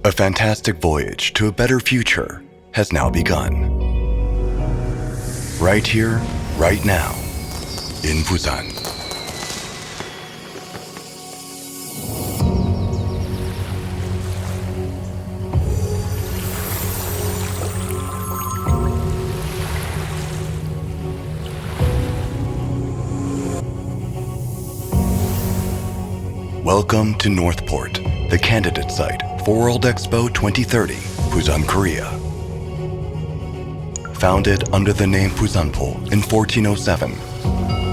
A fantastic voyage to a better future has now begun. Right here, right now, in Busan. Welcome to Northport, the candidate site for World Expo 2030, Busan, Korea. Founded under the name Busanpo in 1407,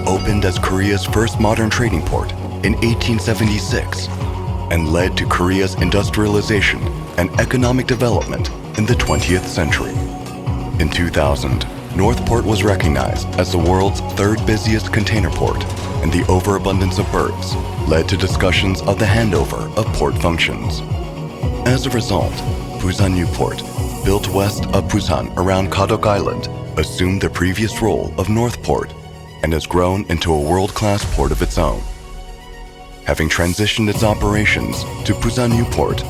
opened as Korea's first modern trading port in 1876, and led to Korea's industrialization and economic development in the 20th century. In 2000, Northport was recognized as the world's third busiest container port, and the overabundance of berths led to discussions of the handover of port functions. As a result, Busan New Port, built west of Busan around Kkot Island, assumed the previous role of Northport and has grown into a world-class port of its own. Having transitioned its operations to Busan New Port,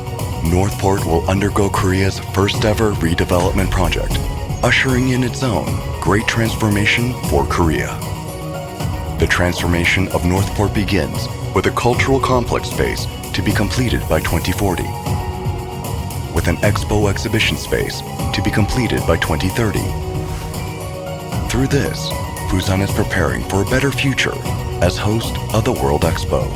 Northport will undergo Korea's first-ever redevelopment project, ushering in its own great transformation for Korea. The transformation of Northport begins with a cultural complex space to be completed by 2040, with an expo exhibition space to be completed by 2030. Through this, Busan is preparing for a better future as host of the World Expo.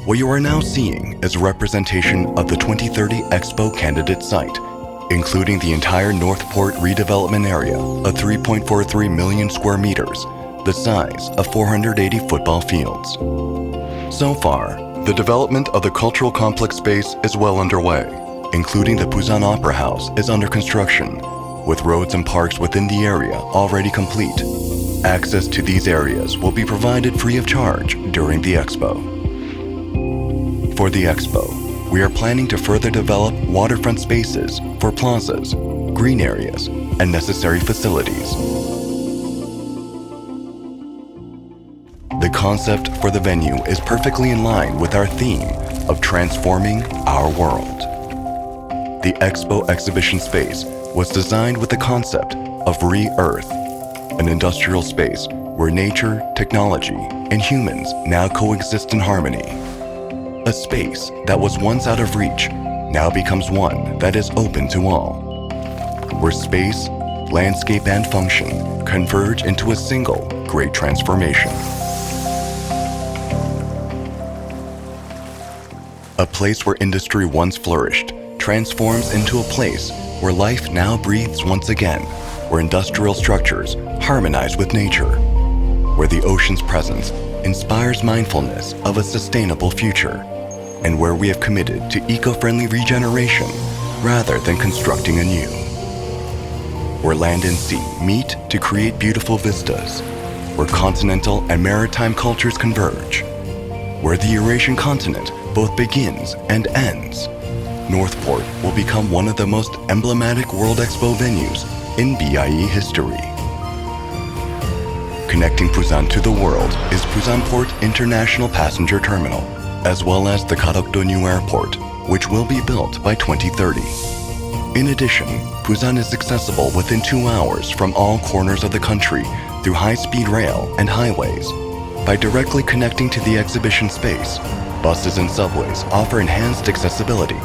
What you are now seeing is a representation of the 2030 Expo candidate site, including the entire Northport redevelopment area of 3.43 million square meters, the size of 480 football fields. So far, the development of the cultural complex space is well underway, including the Busan Opera House is under construction, with roads and parks within the area already complete. Access to these areas will be provided free of charge during the Expo. For the Expo, we are planning to further develop waterfront spaces for plazas, green areas, and necessary facilities. The concept for the venue is perfectly in line with our theme of transforming our world. The Expo exhibition space was designed with the concept of Re-Earth, an industrial space where nature, technology, and humans now coexist in harmony. A space that was once out of reach now becomes one that is open to all, where space, landscape, and function converge into a single great transformation. A place where industry once flourished transforms into a place where life now breathes once again, where industrial structures harmonize with nature, where the ocean's presence inspires mindfulness of a sustainable future, and where we have committed to eco-friendly regeneration rather than constructing anew. Where land and sea meet to create beautiful vistas, where continental and maritime cultures converge, where the Eurasian continent both begins and ends. Northport will become one of the most emblematic World Expo venues in BIE history. Connecting Busan to the world is Busan Port International Passenger Terminal, as well as the Kkot New Airport, which will be built by 2030. In addition, Busan is accessible within 2 hours from all corners of the country through high-speed rail and highways. By directly connecting to the exhibition space, buses and subways offer enhanced accessibility.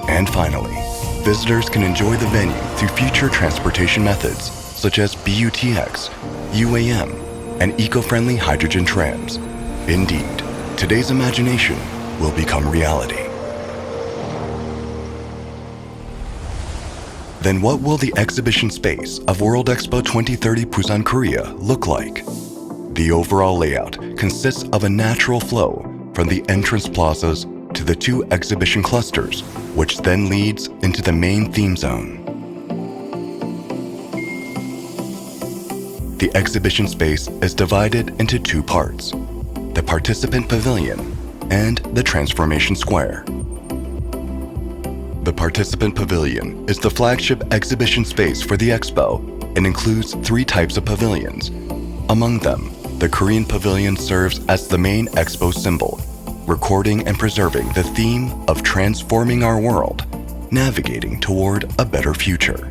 And finally, visitors can enjoy the venue through future transportation methods such as BUTX, UAM, and eco-friendly hydrogen trams. Indeed, today's imagination will become reality. Then what will the exhibition space of World Expo 2030 Busan, Korea look like? The overall layout consists of a natural flow from the entrance plazas to the 2 exhibition clusters, which then leads into the main theme zone. The exhibition space is divided into 2 parts: the participant pavilion and the transformation square. The participant pavilion is the flagship exhibition space for the expo and includes 3 types of pavilions. Among them, the Korean pavilion serves as the main expo symbol, recording and preserving the theme of transforming our world, navigating toward a better future.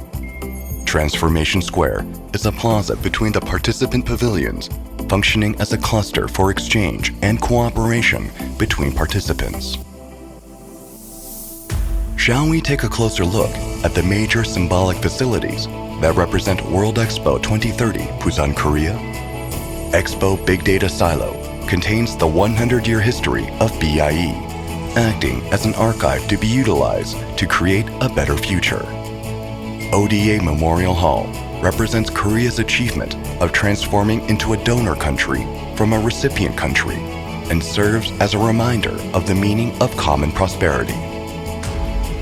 Transformation Square is a plaza between the participant pavilions, functioning as a cluster for exchange and cooperation between participants. Shall we take a closer look at the major symbolic facilities that represent World Expo 2030 Busan, Korea? Expo Big Data Silo contains the 100-year history of BIE, acting as an archive to be utilized to create a better future. ODA Memorial Hall represents Korea's achievement of transforming into a donor country from a recipient country and serves as a reminder of the meaning of common prosperity.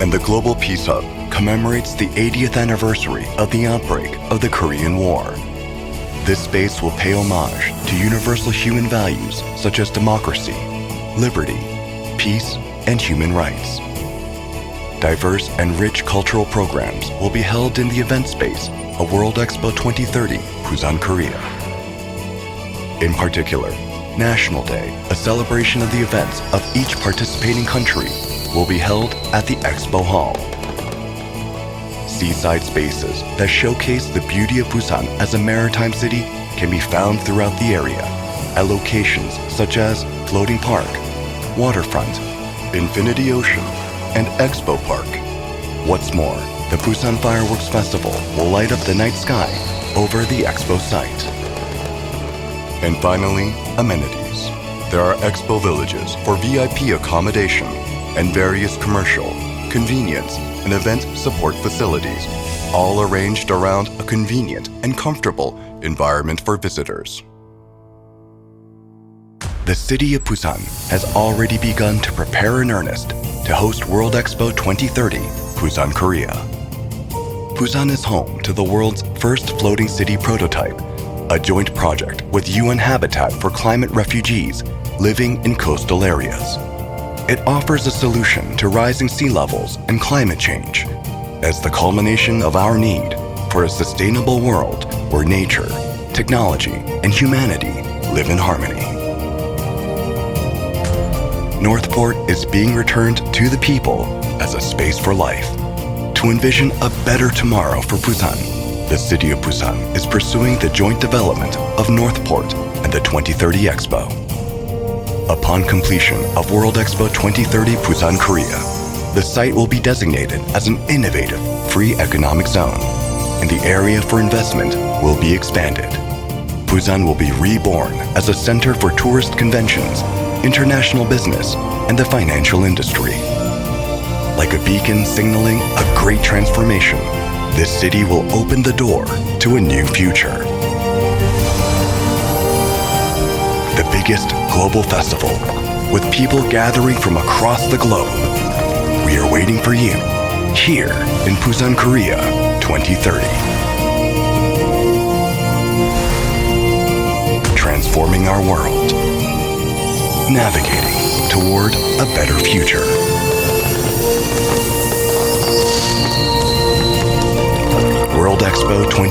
And the Global Peace Hub commemorates the 80th anniversary of the outbreak of the Korean War. This space will pay homage to universal human values such as democracy, liberty, peace, and human rights. Diverse and rich cultural programs will be held in the event space of World Expo 2030 Busan, Korea. In particular, National Day, a celebration of the events of each participating country, will be held at the Expo Hall. Seaside spaces that showcase the beauty of Busan as a maritime city can be found throughout the area at locations such as Floating Park, Waterfront, Infinity Ocean, and Expo Park. What's more, the Busan Fireworks Festival will light up the night sky over the Expo site. And finally, amenities. There are Expo villages for VIP accommodation and various commercial, convenience, and event support facilities, all arranged around a convenient and comfortable environment for visitors. The city of Busan has already begun to prepare in earnest to host World Expo 2030 Busan, Korea. Busan is home to the world's first floating city prototype, a joint project with UN Habitat for climate refugees living in coastal areas. It offers a solution to rising sea levels and climate change as the culmination of our need for a sustainable world where nature, technology, and humanity live in harmony. Northport is being returned to the people as a space for life. To envision a better tomorrow for Busan, the city of Busan is pursuing the joint development of Northport and the 2030 Expo. Upon completion of World Expo 2030 Busan, Korea, the site will be designated as an innovative free economic zone, and the area for investment will be expanded. Busan will be reborn as a center for tourist conventions, international business, and the financial industry. Like a beacon signaling a great transformation, this city will open the door to a new future. The biggest global festival, with people gathering from across the globe. We are waiting for you, here in Busan, Korea, 2030. Transforming our world. Navigating toward a better future. World Expo 2030.